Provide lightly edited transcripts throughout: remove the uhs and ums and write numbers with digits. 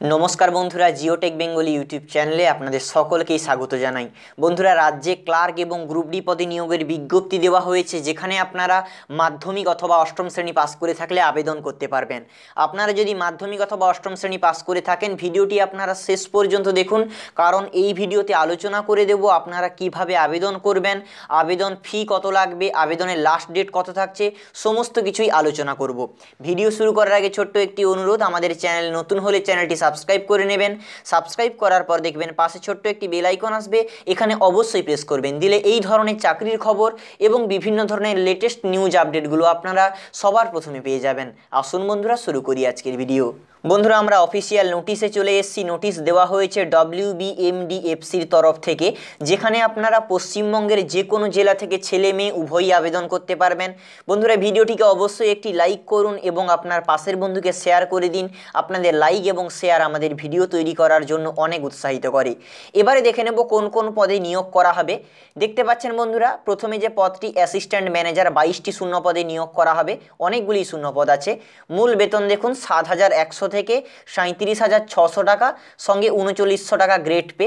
নমস্কার বন্ধুরা, Geotech Bengali YouTube চ্যানেলে আপনাদের সকলকেই স্বাগত জানাই। বন্ধুরা, রাজ্যে ক্লার্ক এবং গ্রুপ ডি পদে নিয়োগের বিজ্ঞপ্তি দেওয়া হয়েছে, যেখানে আপনারা মাধ্যমিক অথবা অষ্টম শ্রেণী পাস করে থাকলে আবেদন করতে পারবেন। আপনারা যদি মাধ্যমিক অথবা অষ্টম শ্রেণী পাস করে থাকেন, ভিডিওটি আপনারা শেষ পর্যন্ত দেখুন, কারণ এই ভিডিওতে আলোচনা করে দেব আপনারা কিভাবে আবেদন করবেন, আবেদন ফি কত লাগবে, আবেদনের লাস্ট ডেট কত থাকছে, সমস্ত কিছুই আলোচনা করব। ভিডিও শুরু করার আগে ছোট্ট একটি অনুরোধ, আমাদের চ্যানেল নতুন হলে চ্যানেলটি সাবস্ক্রাইব করে নেবেন। সাবস্ক্রাইব করার পর দেখবেন পাশে ছোট্ট একটি বেল আইকন আসবে, এখানে অবশ্যই প্রেস করবেন। দিলে এই ধরনের চাকরির খবর এবং বিভিন্ন ধরনের লেটেস্ট নিউজ আপডেটগুলো আপনারা সবার প্রথমে পেয়ে যাবেন। আসুন বন্ধুরা, শুরু করি আজকের ভিডিও। বন্ধুরা, আমরা অফিসিয়াল নোটিশে চলে এসেছি। নোটিশ দেওয়া হয়েছে WBMDFCর তরফ থেকে, যেখানে আপনারা পশ্চিমবঙ্গের যে কোনো জেলা থেকে ছেলে মেয়ে উভয়ই আবেদন করতে পারবেন। বন্ধুরা, ভিডিওটিকে অবশ্যই একটি লাইক করুন এবং আপনার পাশের বন্ধুকে শেয়ার করে দিন। আপনাদের লাইক এবং শেয়ার আমাদের ভিডিও তৈরি করার জন্য অনেক উৎসাহিত করে। এবারে দেখে নেব কোন কোন পদে নিয়োগ করা হবে। দেখতে পাচ্ছেন বন্ধুরা, প্রথমে যে পদটি অ্যাসিস্ট্যান্ট ম্যানেজার, 22টি শূন্য পদে নিয়োগ করা হবে। অনেকগুলি শূন্য পদ আছে। মূল বেতন দেখুন 7,100 থেকে 37,600 টাকা, সঙ্গে 3900 টাকা গ্রেড পে।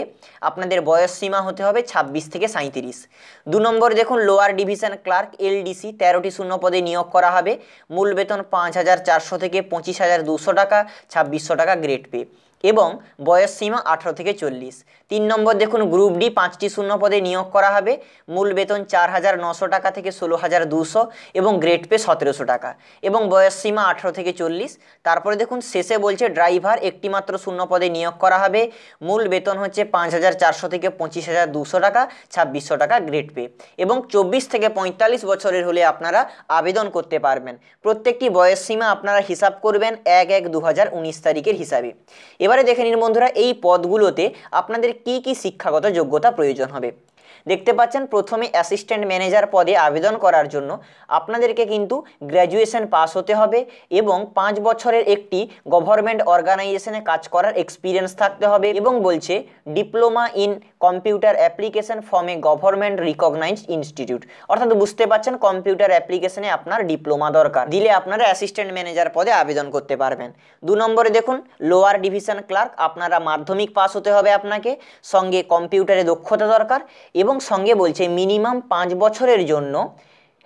আপনাদের বয়স সীমা হতে হবে 26 থেকে 37। 2 নম্বর দেখুন লোয়ার ডিভিশন ক্লার্ক LDC, 13টি শূন্য পদে নিয়োগ করা হবে। মূল বেতন 5,400 থেকে 25,200 টাকা, 2600 টাকা গ্রেড পে এবং বয়স সীমা 18 থেকে 40। 3 নম্বর দেখুন গ্রুপ ডি, 5টি শূন্য পদে নিয়োগ করা হবে। মূল বেতন 4,900 টাকা থেকে 16,200 এবং গ্রেড পে 1700 টাকা এবং বয়স সীমা 18 থেকে 40। তারপরে দেখুন শেষে বলছে ড্রাইভার, একটি মাত্র শূন্য পদে নিয়োগ করা হবে। মূল বেতন হচ্ছে 5,400 থেকে 25,200 টাকা, 2600 টাকা গ্রেড পে এবং 24 থেকে 45 বছরের হলে আপনারা আবেদন করতে পারবেন। প্রত্যেকটি বয়স সীমা আপনারা হিসাব করবেন 1/1/2019 তারিখের হিসাবে। এবারে দেখে নিন বন্ধুরা, এই পদগুলোতে আপনাদের কি কি শিক্ষাগত যোগ্যতা প্রয়োজন হবে। দেখতে পাচ্ছেন প্রথমে অ্যাসিস্ট্যান্ট ম্যানেজার পদে আবেদন করার জন্য আপনাদেরকে কিন্তু গ্র্যাজুয়েশন পাস হতে হবে এবং 5 বছরের একটি গভর্নমেন্ট অর্গানাইজেশনে কাজ করার এক্সপিরিয়েন্স থাকতে হবে এবং বলছে diploma in computer application from a government recognised institute. অর্থাৎ বুঝতে পারছেন কম্পিউটার অ্যাপ্লিকেশনে আপনার ডিপ্লোমা দরকার, দিলে আপনারা অ্যাসিস্ট্যান্ট ম্যানেজার পদে আবেদন করতে পারবেন। 2 নম্বরে দেখুন লোয়ার ডিভিশন ক্লার্ক, আপনারা মাধ্যমিক পাস হতে হবে আপনাকে, সঙ্গে কম্পিউটারে দক্ষতা দরকার এবং সঙ্গে বলছে মিনিমাম 5 বছরের জন্য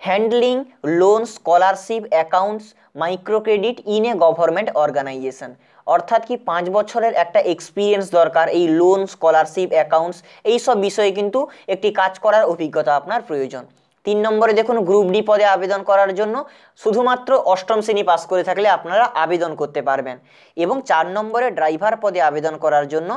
handling loan, scholarship, accounts, micro credit in a government organisation. অর্থাৎ কি 5 বছরের একটা এক্সপিরিয়েন্স দরকার এই লোন, স্কলারশিপ, অ্যাকাউন্টস এইসব বিষয়ে কিন্তু একটি কাজ করার অভিজ্ঞতা আপনার প্রয়োজন। 3 নম্বরে দেখুন গ্রুপ ডি পদে আবেদন করার জন্য শুধুমাত্র অষ্টম শ্রেণী পাস করে থাকলে আপনারা আবেদন করতে পারবেন এবং 4 নম্বরে ড্রাইভার পদে আবেদন করার জন্য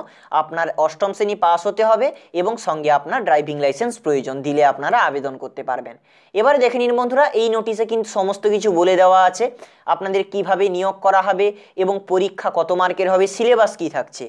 আপনার অষ্টম শ্রেণী পাস হতে হবে এবং সঙ্গে আপনার ড্রাইভিং লাইসেন্স প্রয়োজন, দিলে আপনারা আবেদন করতে পারবেন। এবারে দেখে নিন বন্ধুরা, এই নোটিশে কিন্তু সমস্ত কিছু বলে দেওয়া আছে, আপনাদের কিভাবে নিয়োগ করা হবে এবং পরীক্ষা কত মার্কের হবে, সিলেবাস কী থাকছে।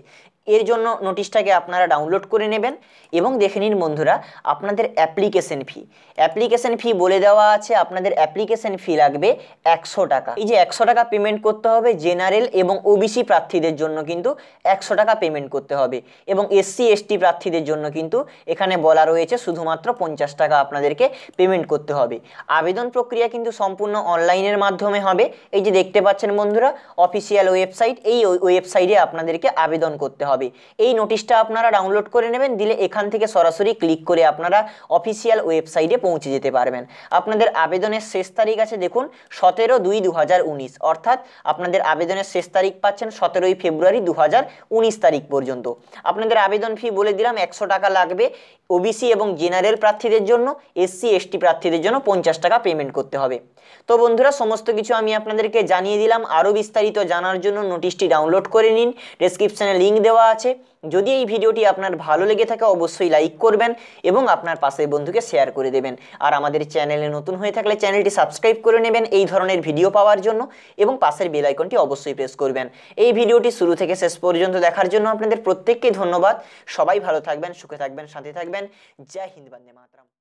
এর জন্য নোটিশটাকে আপনারা ডাউনলোড করে নেবেন এবং দেখে নিন বন্ধুরা, আপনাদের অ্যাপ্লিকেশন ফি বলে দেওয়া আছে। আপনাদের অ্যাপ্লিকেশন ফি লাগবে 100 টাকা। এই যে 100 টাকা পেমেন্ট করতে হবে, জেনারেল এবং ওবিসি প্রার্থীদের জন্য কিন্তু 100 টাকা পেমেন্ট করতে হবে এবং SC ST প্রার্থীদের জন্য কিন্তু এখানে বলা রয়েছে শুধুমাত্র 50 টাকা আপনাদেরকে পেমেন্ট করতে হবে। আবেদন প্রক্রিয়া কিন্তু সম্পূর্ণ অনলাইনের মাধ্যমে হবে। এই যে দেখতে পাচ্ছেন বন্ধুরা অফিসিয়াল ওয়েবসাইট, এই ওয়েবসাইটে আপনাদেরকে আবেদন করতে হবে। এই নোটিশটা আপনারা ডাউনলোড করে নেবেন, দিলে এখান থেকে সরাসরি ক্লিক করে আপনারা অফিসিয়াল ওয়েবসাইটে পৌঁছে যেতে পারবেন। আপনাদের আবেদনের শেষ তারিখ আছে দেখুন 17/2/2019, অর্থাৎ আপনাদের আবেদনের শেষ তারিখ পাচ্ছেন 17 ফেব্রুয়ারি 2019 তারিখ পর্যন্ত। আপনাদের আবেদন ফি বলে দিলাম 100 টাকা লাগবে ওবিসি এবং জেনারেল প্রার্থীদের জন্য, SC ST প্রার্থীদের জন্য 50 টাকা পেমেন্ট করতে হবে। তো বন্ধুরা, সমস্ত কিছু আমি আপনাদেরকে জানিয়ে দিলাম। আরও বিস্তারিত জানার জন্য নোটিশটি ডাউনলোড করে নিন, ডেসক্রিপশনে লিঙ্ক দেওয়া আছে। যদি এই ভিডিওটি আপনার ভালো লেগে থাকে অবশ্যই লাইক করবেন এবং আপনার পাশের বন্ধুকে শেয়ার করে দেবেন। আর আমাদের চ্যানেলে নতুন হয়ে থাকলে চ্যানেলটি সাবস্ক্রাইব করে নেবেন এই ধরনের ভিডিও পাওয়ার জন্য এবং পাশের বেল আইকনটি অবশ্যই প্রেস করবেন। এই ভিডিওটি শুরু থেকে শেষ পর্যন্ত দেখার জন্য আপনাদের প্রত্যেককে ধন্যবাদ। সবাই ভালো থাকবেন, সুখে থাকবেন, শান্তি থাকবেন। জয় হিন্দ, বন্দে মাতরম।